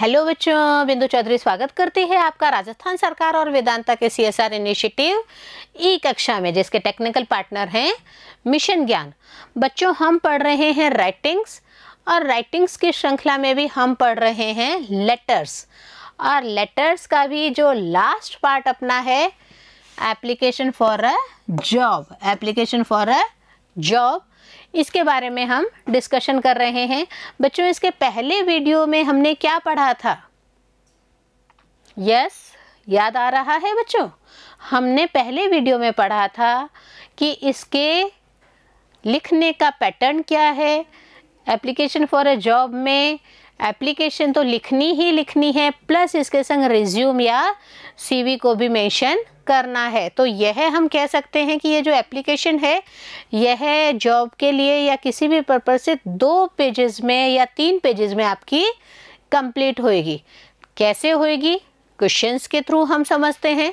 Hello बच्चों, बिंदु चौधरी स्वागत करती है आपका राजस्थान सरकार और वेदांता के CSR इनिशिएटिव ई कक्षा में, जिसके टेक्निकल पार्टनर हैं मिशन ज्ञान। बच्चों, हम पढ़ रहे हैं राइटिंग्स और राइटिंग्स की श्रृंखला में भी हम पढ़ रहे हैं लेटर्स। और लेटर्स का भी जो लास्ट पार्ट अपना है application for a job, application for a job, इसके बारे में हम डिस्कशन कर रहे हैं। बच्चों, इसके पहले वीडियो में हमने क्या पढ़ा था? यस, याद आ रहा है बच्चों? हमने पहले वीडियो में पढ़ा था कि इसके लिखने का पैटर्न क्या है। एप्लीकेशन फॉर अ जॉब में एप्लीकेशन तो लिखनी ही लिखनी है, प्लस इसके संग रिज्यूम या CV को भी मेंशन करना है। तो यह हम कह सकते हैं कि ये जो एप्लीकेशन है यह जॉब के लिए या किसी भी पर्पज से 2 पेजेस में या 3 पेजेस में आपकी कंप्लीट होएगी। कैसे होएगी? क्वेश्चंस के थ्रू हम समझते हैं।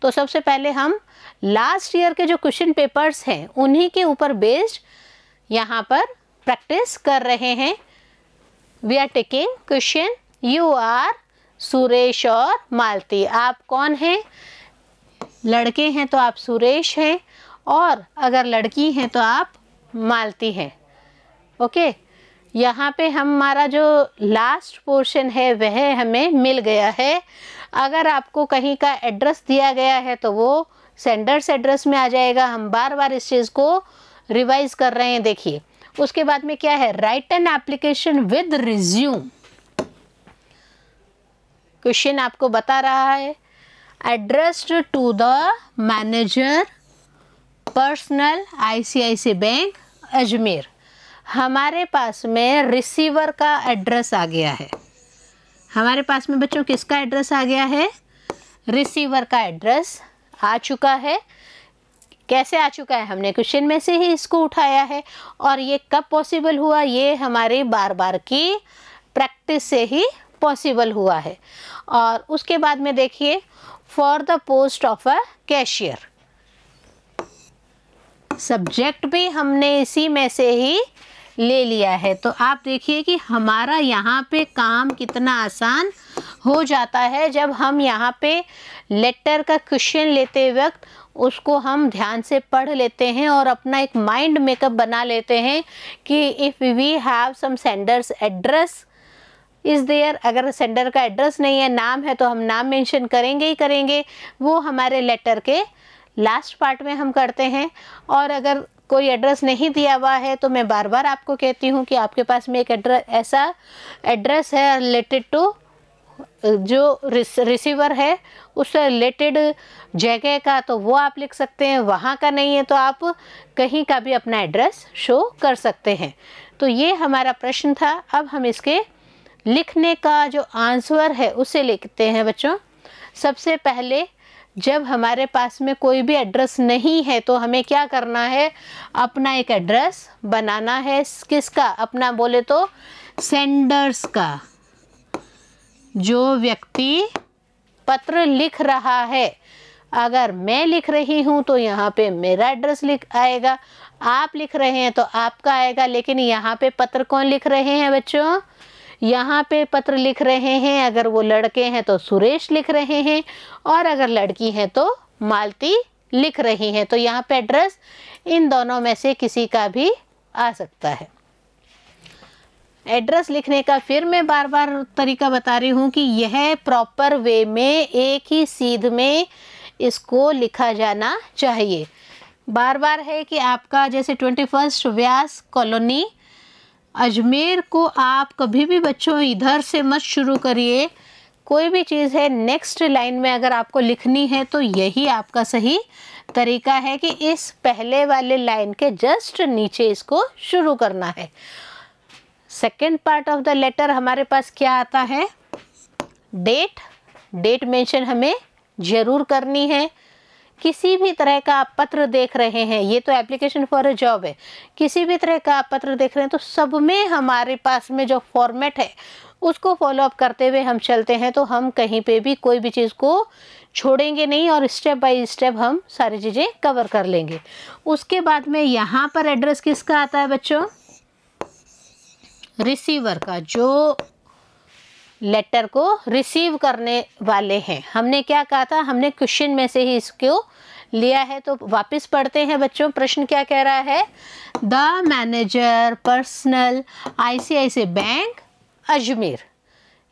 तो सबसे पहले हम लास्ट ईयर के जो क्वेश्चन पेपर्स हैं उन्हीं के ऊपर बेस्ड यहाँ पर प्रैक्टिस कर रहे हैं। We are taking question. You are Suresh और मालती। आप कौन हैं? लड़के हैं तो आप सुरेश हैं, और अगर लड़की हैं तो आप मालती हैं। ओके, यहाँ पे हमारा जो लास्ट पोर्शन है वह हमें मिल गया है। अगर आपको कहीं का एड्रेस दिया गया है तो वो सेंडर्स एड्रेस में आ जाएगा। हम बार बार इस चीज़ को रिवाइज कर रहे हैं। देखिए, उसके बाद में क्या है? Write an application with resume. Question आपको बता रहा है addressed to the manager personal ICICI bank Ajmer. हमारे पास में रिसीवर का एड्रेस आ गया है। हमारे पास में बच्चों किसका एड्रेस आ गया है? रिसीवर का एड्रेस आ चुका है। कैसे आ चुका है? हमने क्वेश्चन में से ही इसको उठाया है। और ये कब पॉसिबल हुआ? ये हमारी बार बार की प्रैक्टिस से ही पॉसिबल हुआ है। और उसके बाद में देखिए, for the post of a cashier, subject भी हमने इसी में से ही ले लिया है। तो आप देखिए कि हमारा यहाँ पे काम कितना आसान हो जाता है जब हम यहाँ पे लेटर का क्वेश्चन लेते वक्त उसको हम ध्यान से पढ़ लेते हैं और अपना एक माइंड मेकअप बना लेते हैं कि if we have some sender's address is there. अगर सेंडर का एड्रेस नहीं है, नाम है, तो हम नाम मेंशन करेंगे ही करेंगे। वो हमारे लेटर के लास्ट पार्ट में हम करते हैं। और अगर कोई एड्रेस नहीं दिया हुआ है तो मैं बार बार आपको कहती हूँ कि आपके पास में एक ऐसा एड्रेस है रिलेटेड टू जो रिसीवर है उससे रिलेटेड जगह का, तो वो आप लिख सकते हैं। वहाँ का नहीं है तो आप कहीं का भी अपना एड्रेस शो कर सकते हैं। तो ये हमारा प्रश्न था। अब हम इसके लिखने का जो आंसर है उसे लिखते हैं बच्चों। सबसे पहले जब हमारे पास में कोई भी एड्रेस नहीं है तो हमें क्या करना है? अपना एक एड्रेस बनाना है। किसका? अपना बोले तो सेंडर्स का। जो व्यक्ति पत्र लिख रहा है, अगर मैं लिख रही हूँ तो यहाँ पे मेरा एड्रेस लिख आएगा, आप लिख रहे हैं तो आपका आएगा। लेकिन यहाँ पे पत्र कौन लिख रहे हैं बच्चों? यहाँ पे पत्र लिख रहे हैं, अगर वो लड़के हैं तो सुरेश लिख रहे हैं, और अगर लड़की हैं तो मालती लिख रही हैं। तो यहाँ पे एड्रेस इन दोनों में से किसी का भी आ सकता है। एड्रेस लिखने का फिर मैं बार बार तरीका बता रही हूँ कि यह प्रॉपर वे में एक ही सीध में इसको लिखा जाना चाहिए। बार बार है कि आपका जैसे 21 व्यास कॉलोनी अजमेर को आप कभी भी बच्चों इधर से मत शुरू करिए। कोई भी चीज़ है नेक्स्ट लाइन में अगर आपको लिखनी है तो यही आपका सही तरीका है कि इस पहले वाले लाइन के जस्ट नीचे इसको शुरू करना है। Second part of the letter हमारे पास क्या आता है? डेट। डेट मेंशन हमें ज़रूर करनी है। किसी भी तरह का आप पत्र देख रहे हैं, ये तो एप्लीकेशन फॉर अ जॉब है, किसी भी तरह का आप पत्र देख रहे हैं तो सब में हमारे पास में जो फॉर्मेट है उसको फॉलो अप करते हुए हम चलते हैं। तो हम कहीं पे भी कोई भी चीज़ को छोड़ेंगे नहीं और स्टेप बाय स्टेप हम सारी चीज़ें कवर कर लेंगे। उसके बाद में यहाँ पर एड्रेस किसका आता है बच्चों? रिसीवर का। जो लेटर को रिसीव करने वाले हैं। हमने क्या कहा था, हमने क्वेश्चन में से ही इसको लिया है। तो वापस पढ़ते हैं बच्चों, प्रश्न क्या कह रहा है। The manager personal ICICI bank Ajmer,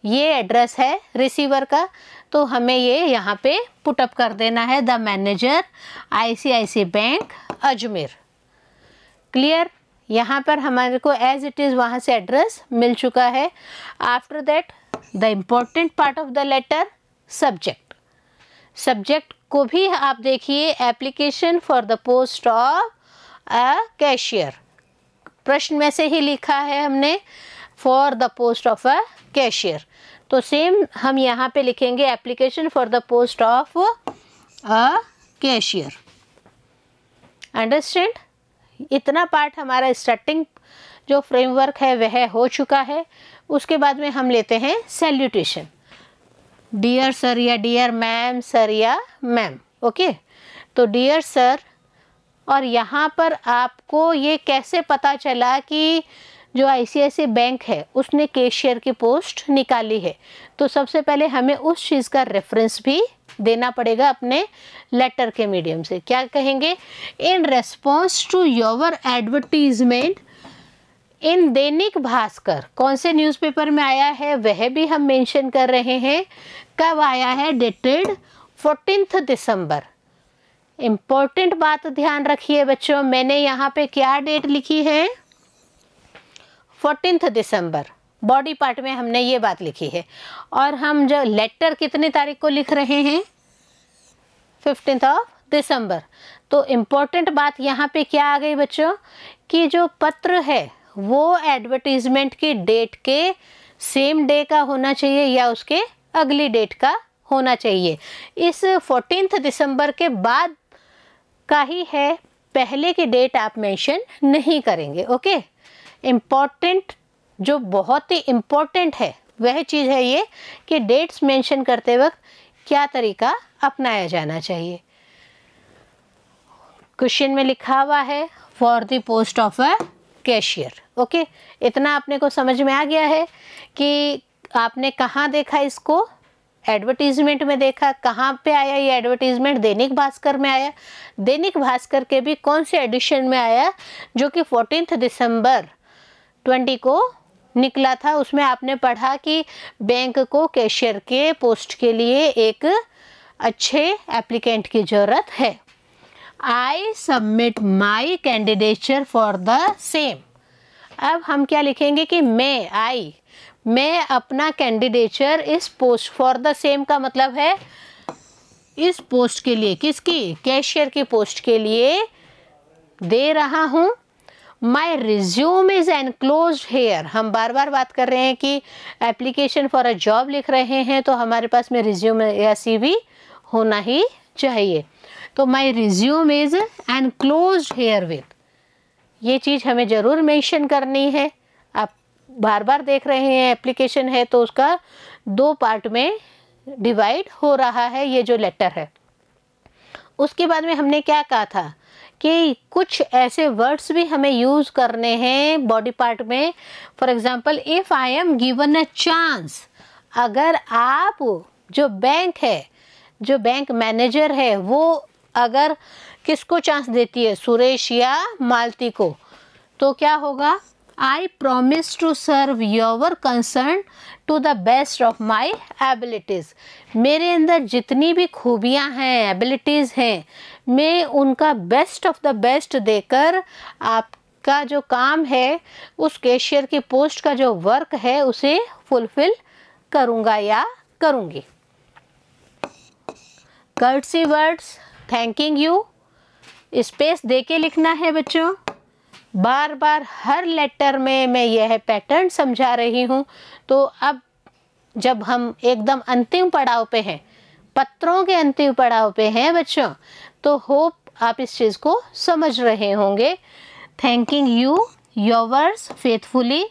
ये एड्रेस है रिसीवर का, तो हमें ये यहाँ पे पुटअप कर देना है, the manager ICICI bank Ajmer. Clear, यहाँ पर हमारे को एज इट इज़ वहाँ से एड्रेस मिल चुका है। After that the important part of the letter, subject. Subject को भी आप देखिए, application for the post of a cashier, प्रश्न में से ही लिखा है हमने for the post of a cashier, तो सेम हम यहाँ पे लिखेंगे application for the post of a cashier. Understand, इतना पार्ट हमारा स्टार्टिंग जो फ्रेमवर्क है वह हो चुका है। उसके बाद में हम लेते हैं सैल्यूटेशन, डियर सर या डियर मैम, सर या मैम। ओके, तो डियर सर, और यहाँ पर आपको ये कैसे पता चला कि जो ICICI बैंक है उसने कैशियर की पोस्ट निकाली है, तो सबसे पहले हमें उस चीज़ का रेफरेंस भी देना पड़ेगा अपने लेटर के मीडियम से। क्या कहेंगे, in response to your advertisement in Dainik Bhaskar, कौन से न्यूज़पेपर में आया है वह भी हम मेंशन कर रहे हैं, कब आया है, डेटेड 14 दिसंबर। इम्पोर्टेंट बात ध्यान रखिए बच्चों, मैंने यहाँ पे क्या डेट लिखी है, 14 दिसंबर, बॉडी पार्ट में हमने ये बात लिखी है। और हम जो लेटर कितनी तारीख को लिख रहे हैं, 15 दिसंबर। तो इम्पोर्टेंट बात यहाँ पे क्या आ गई बच्चों, कि जो पत्र है वो एडवर्टीजमेंट की डेट के सेम डे का होना चाहिए या उसके अगली डेट का होना चाहिए। इस 14 दिसंबर के बाद का ही है, पहले की डेट आप मेंशन नहीं करेंगे। ओके, इम्पॉर्टेंट, जो बहुत ही इम्पोर्टेंट है वह चीज़ है ये कि डेट्स मेंशन करते वक्त क्या तरीका अपनाया जाना चाहिए। क्वेश्चन में लिखा हुआ है for the post of a cashier. Okay, इतना अपने को समझ में आ गया है कि आपने कहाँ देखा इसको, एडवर्टीजमेंट में देखा। कहाँ पे आया ये एडवर्टीजमेंट, दैनिक भास्कर में आया। दैनिक भास्कर के भी कौन से एडिशन में आया, जो कि 14 दिसंबर 20 को निकला था। उसमें आपने पढ़ा कि बैंक को कैशियर के पोस्ट के लिए एक अच्छे एप्लीकेंट की ज़रूरत है। I submit my candidature for the same. अब हम क्या लिखेंगे कि मैं अपना कैंडिडेचर इस पोस्ट, फॉर द सेम का मतलब है इस पोस्ट के लिए, किसकी, कैशियर की पोस्ट के लिए दे रहा हूँ। माई रिज्यूम इज एनक्लोज्ड हेयर। हम बार बार बात कर रहे हैं कि एप्लीकेशन फॉर अ जॉब लिख रहे हैं तो हमारे पास में रिज्यूम या CV होना ही चाहिए। तो my resume is enclosed herewith, ये चीज़ हमें ज़रूर मेंशन करनी है। आप बार बार देख रहे हैं एप्लीकेशन है तो उसका 2 पार्ट में डिवाइड हो रहा है ये जो लेटर है। उसके बाद में हमने क्या कहा था कि कुछ ऐसे वर्ड्स भी हमें यूज़ करने हैं बॉडी पार्ट में। For example, if I M given a chance, अगर आप, जो बैंक है, जो बैंक मैनेजर है, वो अगर किसको चांस देती है, सुरेश या मालती को, तो क्या होगा, I promise to serve your concern to the best of my abilities. मेरे अंदर जितनी भी खूबियाँ हैं, एबिलिटीज़ हैं, मैं उनका बेस्ट ऑफ द बेस्ट देकर आपका जो काम है, उस कैशियर की पोस्ट का जो वर्क है उसे फुलफिल करूँगा या करूँगी। Courtesy words, thanking you, space दे के लिखना है बच्चों। बार बार हर लेटर में मैं यह पैटर्न समझा रही हूँ। तो अब जब हम एकदम अंतिम पड़ाव पे हैं, पत्रों के अंतिम पड़ाव पे हैं बच्चों, तो होप आप इस चीज़ को समझ रहे होंगे। Thanking you, yours faithfully,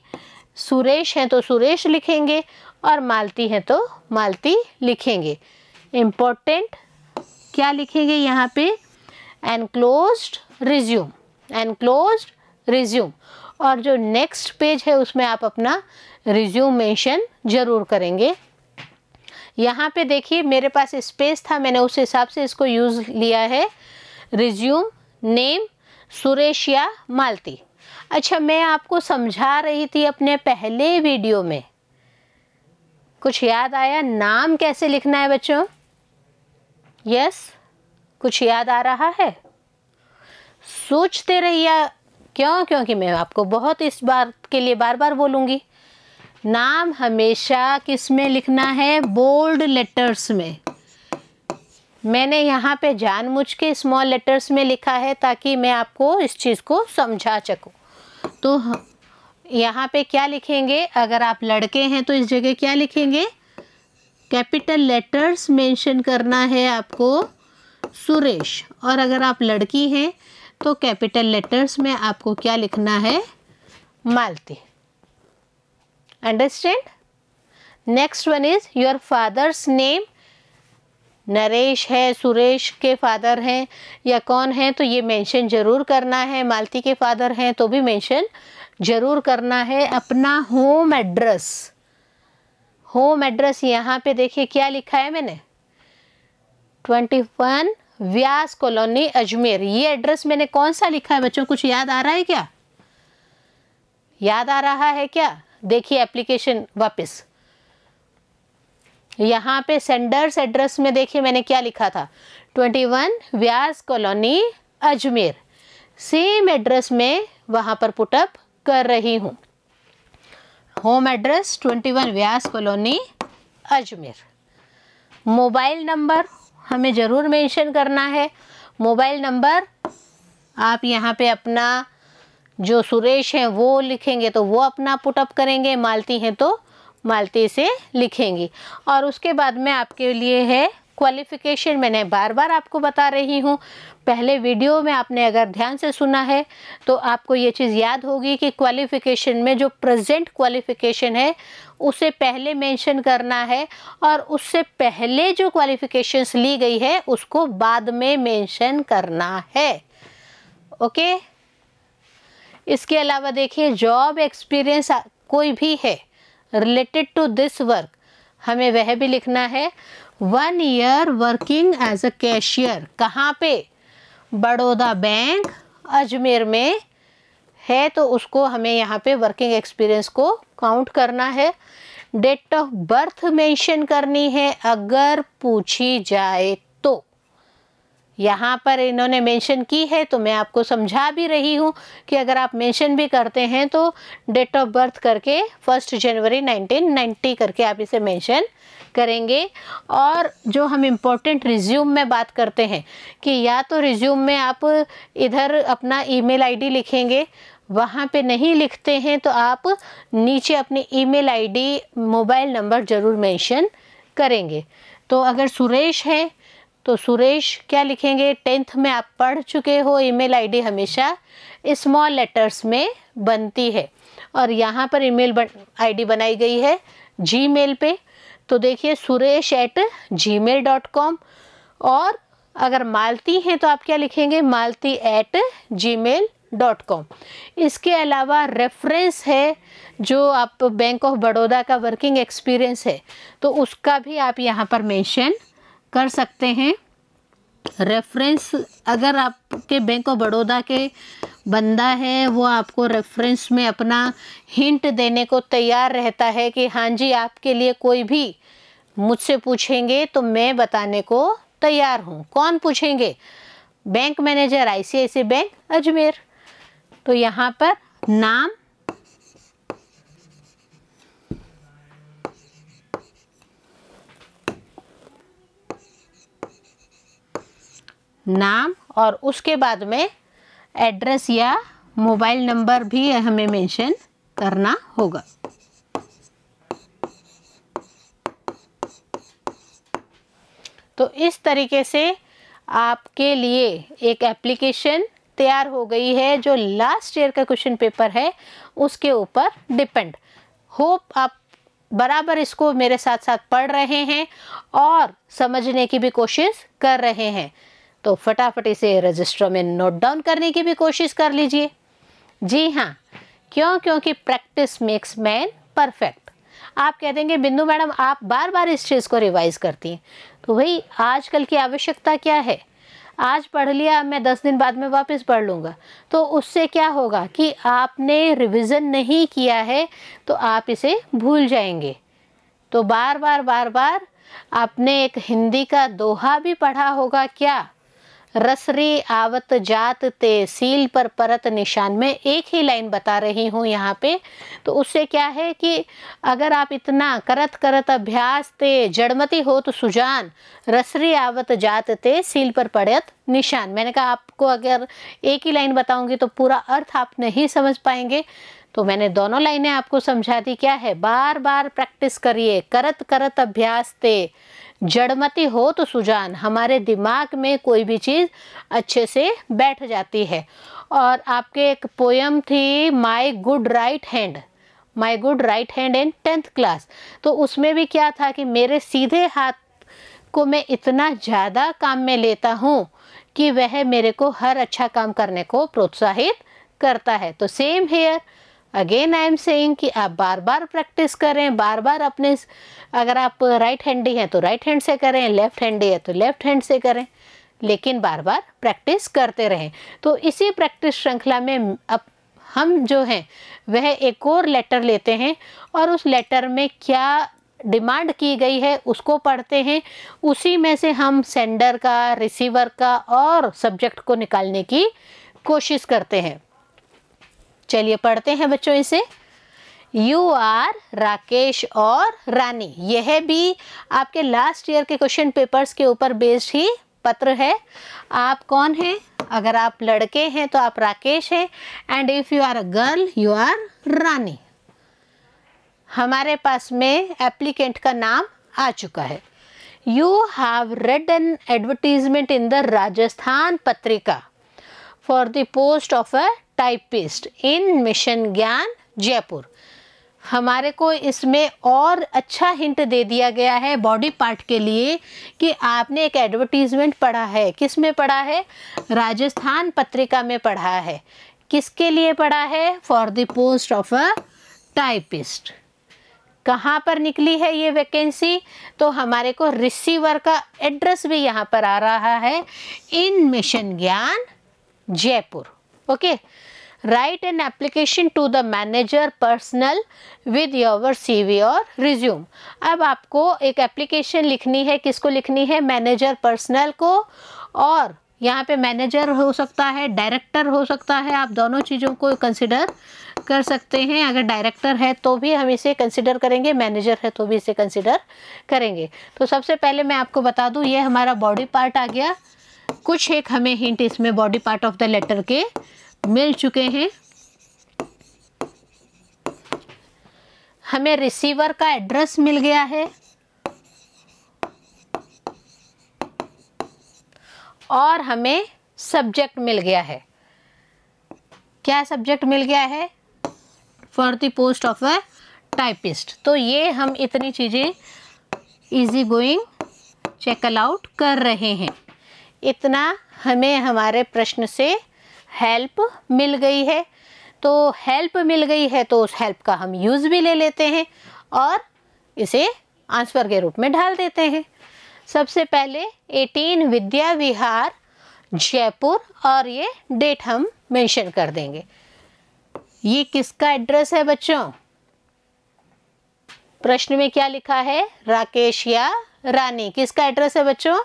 Suresh हैं तो सुरेश लिखेंगे और मालती हैं तो मालती लिखेंगे। इम्पोर्टेंट क्या लिखेंगे यहाँ पे, एनक्लोज्ड रिज्यूम, एनक्लोज्ड रिज्यूम। और जो नेक्स्ट पेज है उसमें आप अपना रिज्यूम मेंशन ज़रूर करेंगे। यहाँ पे देखिए मेरे पास स्पेस था, मैंने उस हिसाब से इसको यूज़ लिया है। रिज्यूम नेम सुरेश या मालती। अच्छा, मैं आपको समझा रही थी अपने पहले वीडियो में, कुछ याद आया नाम कैसे लिखना है बच्चों? यस, कुछ याद आ रहा है? सोचते रहिए, क्यों? क्योंकि मैं आपको बहुत इस बात के लिए बार बार बोलूँगी। नाम हमेशा किस में लिखना है? बोल्ड लेटर्स में। मैंने यहाँ पे जानबूझ के स्मॉल लेटर्स में लिखा है ताकि मैं आपको इस चीज़ को समझा सकूँ। तो यहाँ पे क्या लिखेंगे? अगर आप लड़के हैं तो इस जगह क्या लिखेंगे? कैपिटल लेटर्स मेंशन करना है आपको सुरेश, और अगर आप लड़की हैं तो कैपिटल लेटर्स में आपको क्या लिखना है? Malti. Understand? Next one is your father's name. Naresh है, सुरेश के फादर हैं या कौन है तो ये मेंशन ज़रूर करना है। मालती के फादर हैं तो भी मेंशन ज़रूर करना है। अपना होम एड्रेस, होम एड्रेस यहाँ पे देखिए क्या लिखा है मैंने? 21 व्यास कॉलोनी अजमेर। ये एड्रेस मैंने कौन सा लिखा है बच्चों? कुछ याद आ रहा है क्या? याद आ रहा है क्या? देखिए एप्लीकेशन वापस, यहाँ पे सेंडर्स एड्रेस में देखिए मैंने क्या लिखा था? 21 व्यास कॉलोनी अजमेर। सेम एड्रेस में वहाँ पर पुटअप कर रही हूँ। होम एड्रेस 21 व्यास कॉलोनी अजमेर। मोबाइल नंबर हमें ज़रूर मेंशन करना है। मोबाइल नंबर आप यहाँ पे अपना जो सुरेश हैं वो लिखेंगे तो वो अपना पुटअप करेंगे, मालती हैं तो मालती से लिखेंगी। और उसके बाद में आपके लिए है क्वालिफ़िकेशन। मैंने बार बार आपको बता रही हूँ, पहले वीडियो में आपने अगर ध्यान से सुना है तो आपको ये चीज़ याद होगी कि क्वालिफ़िकेशन में जो प्रेजेंट क्वालिफ़िकेशन है उसे पहले मेंशन करना है, और उससे पहले जो क्वालिफ़िकेशंस ली गई है उसको बाद में मेंशन करना है। ओके। इसके अलावा देखिए जॉब एक्सपीरियंस कोई भी है रिलेटेड टू दिस वर्क, हमें वह भी लिखना है। 1 year working as a cashier. कहाँ पे? बड़ौदा बैंक अजमेर में है तो उसको हमें यहाँ पे वर्किंग एक्सपीरियंस को काउंट करना है। डेट ऑफ बर्थ मेंशन करनी है अगर पूछी जाए तो। यहाँ पर इन्होंने मेंशन की है तो मैं आपको समझा भी रही हूँ कि अगर आप मेंशन भी करते हैं तो डेट ऑफ बर्थ करके 1 जनवरी 1990 करके आप इसे मेंशन करेंगे। और जो हम इम्पोर्टेंट रिज्यूम में बात करते हैं कि या तो रिज्यूम में आप इधर अपना ईमेल आईडी लिखेंगे, वहाँ पे नहीं लिखते हैं तो आप नीचे अपनी ईमेल आईडी मोबाइल नंबर ज़रूर मेंशन करेंगे। तो अगर सुरेश है तो सुरेश क्या लिखेंगे? 10th में आप पढ़ चुके हो, ईमेल आईडी हमेशा स्मॉल लेटर्स में बनती है। और यहाँ पर ईमेल आईडी बनाई गई है जीमेल पे, तो देखिए suresh@gmail.com। और अगर मालती हैं तो आप क्या लिखेंगे? malti@gmail.com। इसके अलावा रेफरेंस है, जो आप बैंक ऑफ बड़ौदा का वर्किंग एक्सपीरियंस है तो उसका भी आप यहाँ पर मेंशन कर सकते हैं। रेफरेंस अगर आपके बैंक ऑफ बड़ौदा के बंदा है वो आपको रेफरेंस में अपना हिंट देने को तैयार रहता है कि हाँ जी आपके लिए कोई भी मुझसे पूछेंगे तो मैं बताने को तैयार हूँ। कौन पूछेंगे? Bank manager ICICI bank Ajmer. तो यहाँ पर नाम और उसके बाद में एड्रेस या मोबाइल नंबर भी हमें मेंशन करना होगा। तो इस तरीके से आपके लिए एक एप्लीकेशन तैयार हो गई है जो लास्ट ईयर का क्वेश्चन पेपर है उसके ऊपर डिपेंड। होप आप बराबर इसको मेरे साथ साथ पढ़ रहे हैं और समझने की भी कोशिश कर रहे हैं। तो फटाफट इसे रजिस्टर में नोट डाउन करने की भी कोशिश कर लीजिए। जी हाँ, क्यों? क्योंकि प्रैक्टिस मेक्स मैन परफेक्ट। आप कह देंगे बिंदु मैडम आप बार बार इस चीज़ को रिवाइज करती हैं, तो भाई आजकल की आवश्यकता क्या है? आज पढ़ लिया, मैं 10 दिन बाद में वापस पढ़ लूँगा, तो उससे क्या होगा कि आपने रिवीजन नहीं किया है, तो आप इसे भूल जाएंगे। तो बार बार आपने एक हिंदी का दोहा भी पढ़ा होगा क्या? रसरी आवत जात ते सील पर परत निशान। में एक ही लाइन बता रही हूँ यहाँ पे। तो उससे क्या है कि अगर आप इतना करत करत अभ्यास ते जड़मती हो तो सुजान, रसरी आवत जात ते सील पर पड़त निशान। मैंने कहा आपको अगर एक ही लाइन बताऊंगी तो पूरा अर्थ आप नहीं समझ पाएंगे, तो मैंने दोनों लाइनें आपको समझा दी। क्या है? बार बार प्रैक्टिस करिए, करत करत अभ्यास ते जड़मती हो तो सुजान। हमारे दिमाग में कोई भी चीज़ अच्छे से बैठ जाती है। और आपके एक पोयम थी my good right hand, my good right hand in 10th class, तो उसमें भी क्या था कि मेरे सीधे हाथ को मैं इतना ज़्यादा काम में लेता हूँ कि वह मेरे को हर अच्छा काम करने को प्रोत्साहित करता है। तो same here, again I am saying कि आप बार बार प्रैक्टिस करें, बार बार अपने, अगर आप राइट हैंडी हैं तो राइट हैंड से करें, लेफ्ट हैंडी है तो लेफ्ट हैंड से करें, लेकिन बार बार प्रैक्टिस करते रहें। तो इसी प्रैक्टिस श्रृंखला में अब हम जो हैं वह एक और लेटर लेते हैं और उस लेटर में क्या डिमांड की गई है उसको पढ़ते हैं। उसी में से हम सेंडर का, रिसीवर का और सब्जेक्ट को निकालने की कोशिश करते हैं। चलिए पढ़ते हैं बच्चों इसे। यू आर राकेश और रानी, यह भी आपके लास्ट ईयर के क्वेश्चन पेपर्स के ऊपर बेस्ड ही पत्र है। आप कौन हैं? अगर आप लड़के हैं तो आप राकेश हैं, and if you are a girl you are Rani. हमारे पास में एप्लीकेंट का नाम आ चुका है। You have read an advertisement in the Rajasthan Patrika for the post of a typist in mission Gyan Jaipur. हमारे को इसमें और अच्छा हिंट दे दिया गया है बॉडी पार्ट के लिए कि आपने एक एडवर्टीजमेंट पढ़ा है। किस में पढ़ा है? राजस्थान पत्रिका में पढ़ा है। किसके लिए पढ़ा है? For the post of a typist. कहाँ पर निकली है ये वैकेंसी? तो हमारे को रिसीवर का एड्रेस भी यहाँ पर आ रहा है, in mission Gyan Jaipur. Okay, write an application to the manager personal with your CV और रिज्यूम। अब आपको एक एप्लीकेशन लिखनी है। किसको लिखनी है? मैनेजर पर्सनल को, और यहाँ पे मैनेजर हो सकता है, डायरेक्टर हो सकता है, आप दोनों चीज़ों को कंसिडर कर सकते हैं। अगर डायरेक्टर है तो भी हम इसे कंसिडर करेंगे, मैनेजर है तो भी इसे कंसिडर करेंगे। तो सबसे पहले मैं आपको बता दूँ, ये हमारा बॉडी पार्ट आ गया। कुछ एक हमें हिंट इसमें body part of the letter के मिल चुके हैं। हमें रिसीवर का एड्रेस मिल गया है और हमें सब्जेक्ट मिल गया है। क्या सब्जेक्ट मिल गया है? For the post of a typist. तो ये हम इतनी चीज़ें इजी गोइंग चेक आउट कर रहे हैं। इतना हमें हमारे प्रश्न से हेल्प मिल गई है। तो हेल्प मिल गई है तो उस हेल्प का हम यूज़ भी ले लेते हैं और इसे आंसर के रूप में ढाल देते हैं। सबसे पहले 18 विद्या विहार जयपुर, और ये डेट हम मेंशन कर देंगे। ये किसका एड्रेस है बच्चों? प्रश्न में क्या लिखा है? राकेश या रानी। किसका एड्रेस है बच्चों?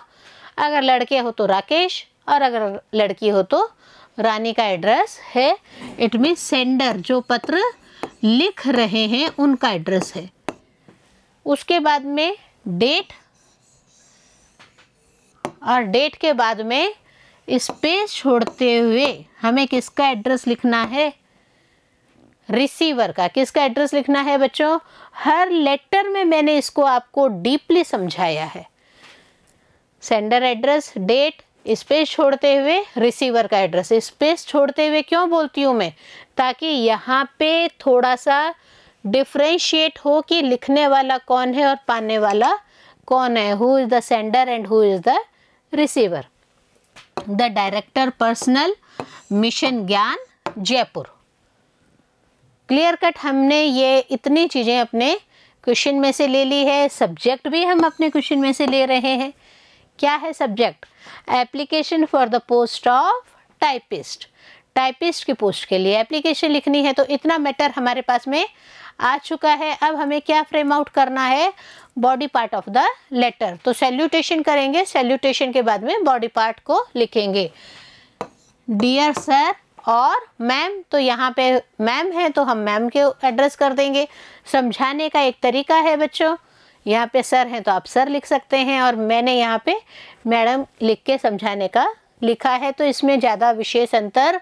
अगर लड़के हो तो राकेश और अगर लड़की हो तो रानी का एड्रेस है। इट मीन सेंडर, जो पत्र लिख रहे हैं उनका एड्रेस है। उसके बाद में डेट, और डेट के बाद में स्पेस छोड़ते हुए हमें किसका एड्रेस लिखना है? रिसीवर का। किसका एड्रेस लिखना है बच्चों? हर लेटर में मैंने इसको आपको डीपली समझाया है। सेंडर एड्रेस, डेट, स्पेस छोड़ते हुए रिसीवर का एड्रेस। स्पेस छोड़ते हुए क्यों बोलती हूँ मैं? ताकि यहाँ पे थोड़ा सा डिफ्रेंशिएट हो कि लिखने वाला कौन है और पाने वाला कौन है। Who is the sender and who is the receiver. The director personnel, mission Gyan Jaipur. Clear cut हमने ये इतनी चीज़ें अपने क्वेश्चन में से ले ली है। सब्जेक्ट भी हम अपने क्वेश्चन में से ले रहे हैं। क्या है subject? Application for the post of typist. Typist की पोस्ट के लिए एप्लीकेशन लिखनी है, तो इतना मैटर हमारे पास में आ चुका है। अब हमें क्या फ्रेम आउट करना है? Body part of the letter. तो सैल्यूटेशन करेंगे, सैल्यूटेशन के बाद में बॉडी पार्ट को लिखेंगे। डियर सर और मैम, तो यहाँ पे मैम है तो हम मैम के एड्रेस कर देंगे। समझाने का एक तरीका है बच्चों, यहाँ पे सर हैं तो आप सर लिख सकते हैं, और मैंने यहाँ पे मैडम लिख के समझाने का लिखा है, तो इसमें ज़्यादा विशेष अंतर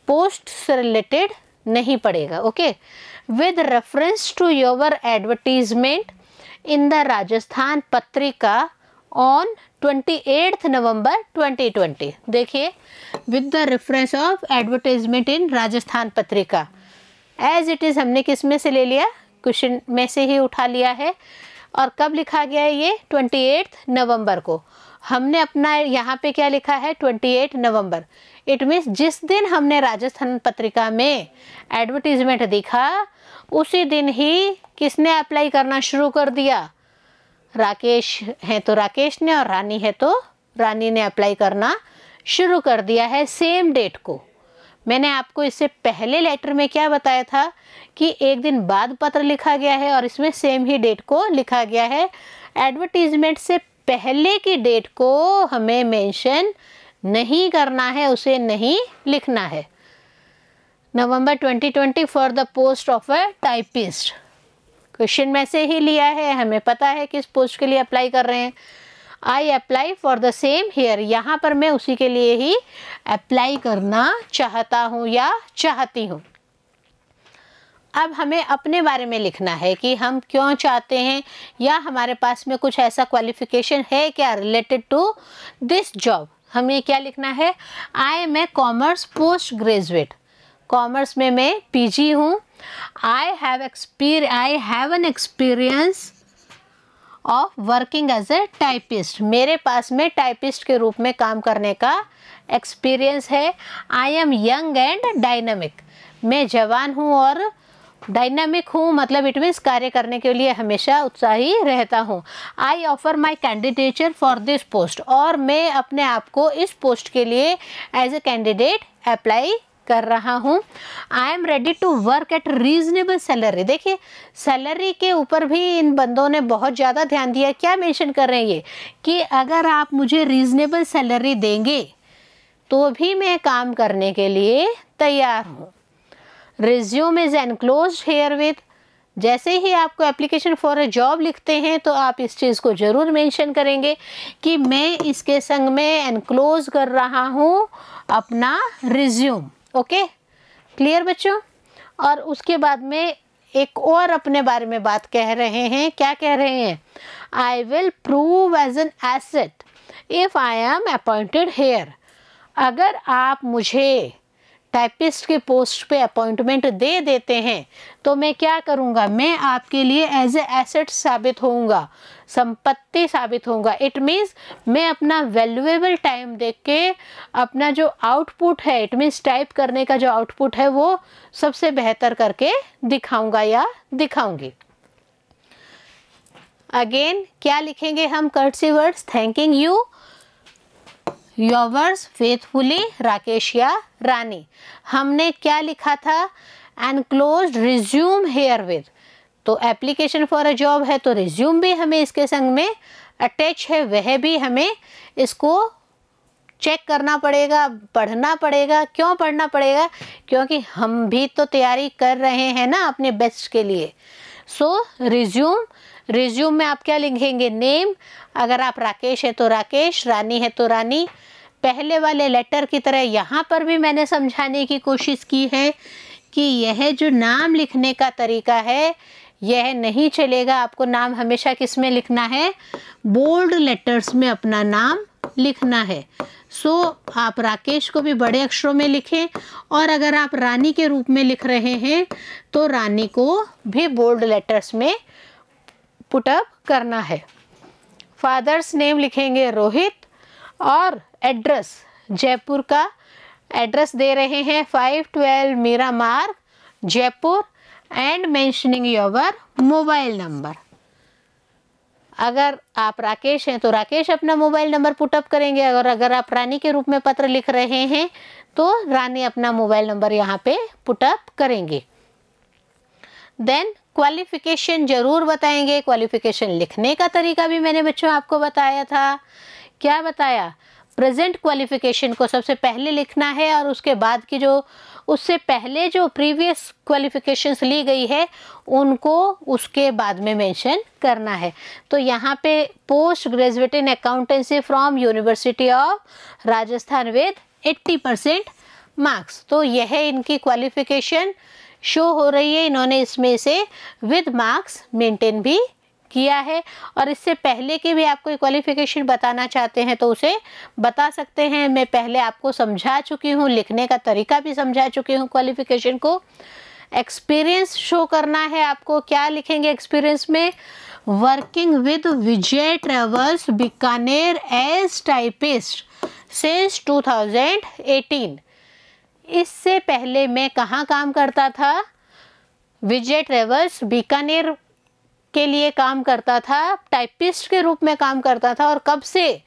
पोस्ट से रिलेटेड नहीं पड़ेगा। Okay. With reference to your advertisement in the Rajasthan Patrika on 28 November 2020। देखिए, with the reference of advertisement in Rajasthan Patrika, as it is हमने किस में से ले लिया? क्वेश्चन में से ही उठा लिया है। और कब लिखा गया है ये? 28 नवंबर को। हमने अपना यहाँ पे क्या लिखा है? 28 नवंबर। इट मीन्स जिस दिन हमने राजस्थान पत्रिका में एडवर्टीजमेंट देखा, उसी दिन ही किसने अप्लाई करना शुरू कर दिया? राकेश है तो राकेश ने, और रानी है तो रानी ने अप्लाई करना शुरू कर दिया है सेम डेट को। मैंने आपको इससे पहले लेटर में क्या बताया था कि एक दिन बाद पत्र लिखा गया है, और इसमें सेम ही डेट को लिखा गया है। एडवर्टीजमेंट से पहले की डेट को हमें मेंशन नहीं करना है, उसे नहीं लिखना है। नवंबर 2020 for the post of a typist. Question में से ही लिया है, हमें पता है किस पोस्ट के लिए अप्लाई कर रहे हैं। I apply for the same here, यहाँ पर मैं उसी के लिए ही अप्लाई करना चाहता हूँ या चाहती हूँ। अब हमें अपने बारे में लिखना है कि हम क्यों चाहते हैं, या हमारे पास में कुछ ऐसा क्वालिफिकेशन है क्या रिलेटेड टू दिस जॉब। हमें क्या लिखना है? I am a commerce post graduate. Commerce में मैं पीजी हूँ। I have an experience of working as a typist. मेरे पास में टाइपिस्ट के रूप में काम करने का एक्सपीरियंस है। I am young and dynamic. मैं जवान हूँ और डायनामिक हूँ, मतलब इट मीन्स कार्य करने के लिए हमेशा उत्साही रहता हूँ। I offer my candidature for this post, और मैं अपने आप को इस पोस्ट के लिए एज ए कैंडिडेट अप्लाई कर रहा हूँ। I am ready to work at reasonable salary. देखिए, सैलरी के ऊपर भी इन बंदों ने बहुत ज़्यादा ध्यान दिया। क्या मेंशन कर रहे हैं ये कि अगर आप मुझे रीजनेबल सैलरी देंगे तो भी मैं काम करने के लिए तैयार हूँ। Resume is enclosed here with. जैसे ही आपको एप्लीकेशन फॉर अ जॉब लिखते हैं तो आप इस चीज़ को ज़रूर मेंशन करेंगे कि मैं इसके संग में एनक्लोज कर रहा हूँ अपना रिज्यूम। ओके, क्लियर बच्चों? और उसके बाद में एक और अपने बारे में बात कह रहे हैं। क्या कह रहे हैं? I will prove as an asset if I am appointed here. अगर आप मुझे टाइपिस्ट के पोस्ट पे अपॉइंटमेंट दे देते हैं तो मैं क्या करूँगा? मैं आपके लिए एज ए एसेट साबित होऊंगा, संपत्ति साबित होऊंगा। इट मीन्स मैं अपना वैल्यूएबल टाइम देख के अपना जो आउटपुट है, इट मीन्स टाइप करने का जो आउटपुट है, वो सबसे बेहतर करके दिखाऊंगा या दिखाऊंगी। अगेन क्या लिखेंगे हम? Courtesy words. Thanking you, yours faithfully Rakesh या रानी। हमने क्या लिखा था? Enclosed resume here with. तो एप्लीकेशन फॉर अ जॉब है तो रिज्यूम भी हमें इसके संग में अटैच है, वह भी हमें इसको चेक करना पड़ेगा, पढ़ना पड़ेगा। क्यों पढ़ना पड़ेगा? क्योंकि हम भी तो तैयारी कर रहे हैं ना अपने बेस्ट के लिए। सो रिज्यूम में आप क्या लिखेंगे? नेम। अगर आप राकेश है तो राकेश, रानी है तो रानी। पहले वाले लेटर की तरह यहाँ पर भी मैंने समझाने की कोशिश की है कि यह जो नाम लिखने का तरीका है यह नहीं चलेगा। आपको नाम हमेशा किस में लिखना है? बोल्ड लेटर्स में अपना नाम लिखना है। सो आप राकेश को भी बड़े अक्षरों में लिखें, और अगर आप रानी के रूप में लिख रहे हैं तो रानी को भी बोल्ड लेटर्स में पुटअप करना है। फादर्स नेम लिखेंगे रोहित, और एड्रेस जयपुर का एड्रेस दे रहे हैं 512 मीरा मार्ग, Jaipur and mentioning your mobile number. अगर आप राकेश हैं तो राकेश अपना मोबाइल नंबर पुटअप करेंगे, और अगर आप रानी के रूप में पत्र लिख रहे हैं तो रानी अपना मोबाइल नंबर यहाँ पे पुटअप करेंगे। देन क्वालिफिकेशन जरूर बताएंगे। क्वालिफिकेशन लिखने का तरीका भी मैंने बच्चों आपको बताया था। क्या बताया? प्रेजेंट क्वालिफिकेशन को सबसे पहले लिखना है, और उसके बाद की जो उससे पहले जो प्रीवियस क्वालिफिकेशंस ली गई है उनको उसके बाद में मेंशन करना है। तो यहाँ पे post graduate in accountancy from university of Rajasthan with 80% marks. तो यह इनकी क्वालिफिकेशन शो हो रही है। इन्होंने इसमें से विद मार्क्स मेंटेन भी किया है। और इससे पहले की भी आप कोई क्वालिफिकेशन बताना चाहते हैं तो उसे बता सकते हैं। मैं पहले आपको समझा चुकी हूँ, लिखने का तरीका भी समझा चुकी हूँ क्वालिफिकेशन को। एक्सपीरियंस शो करना है आपको। क्या लिखेंगे एक्सपीरियंस में? Working with Vijay Travels Bikaner as typist since 2018। इससे पहले मैं कहाँ काम करता था? विजय ट्रेवल्स बीकानेर के लिए काम करता था, टाइपिस्ट के रूप में काम करता था। और कब से?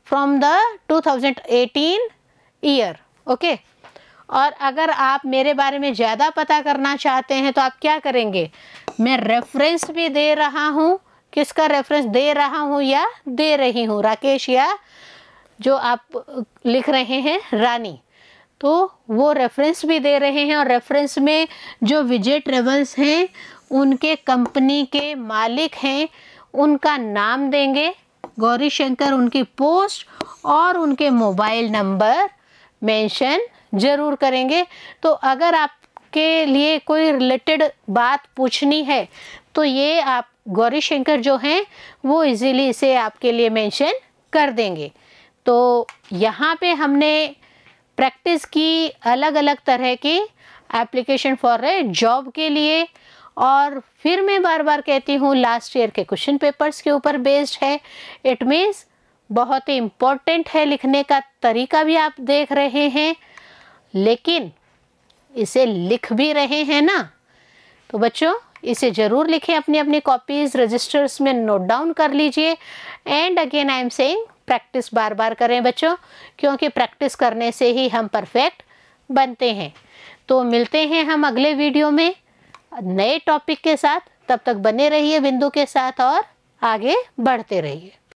From the 2018 year. ओके। और अगर आप मेरे बारे में ज़्यादा पता करना चाहते हैं तो आप क्या करेंगे? मैं रेफरेंस भी दे रहा हूँ। किसका रेफरेंस दे रहा हूँ या दे रही हूँ? राकेश या जो आप लिख रहे हैं रानी, तो वो रेफरेंस भी दे रहे हैं। और रेफरेंस में जो विजय ट्रेवल्स हैं उनके कंपनी के मालिक हैं उनका नाम देंगे, गौरी शंकर, उनकी पोस्ट और उनके मोबाइल नंबर मेंशन जरूर करेंगे। तो अगर आपके लिए कोई रिलेटेड बात पूछनी है तो ये आप गौरी शंकर जो हैं वो इजीली इसे आपके लिए मेंशन कर देंगे। तो यहाँ पे हमने प्रैक्टिस की अलग अलग तरह की एप्लीकेशन फॉर ए जॉब के लिए। और फिर मैं बार बार कहती हूँ लास्ट ईयर के क्वेश्चन पेपर्स के ऊपर बेस्ड है। इट मीन्स बहुत ही इम्पोर्टेंट है। लिखने का तरीका भी आप देख रहे हैं, लेकिन इसे लिख भी रहे हैं ना। तो बच्चों इसे ज़रूर लिखें, अपनी अपनी कॉपीज़ रजिस्टर्स में नोट डाउन कर लीजिए। And again I am saying practice बार बार करें बच्चों, क्योंकि प्रैक्टिस करने से ही हम परफेक्ट बनते हैं। तो मिलते हैं हम अगले वीडियो में नए टॉपिक के साथ। तब तक बने रहिए बिंदु के साथ और आगे बढ़ते रहिए।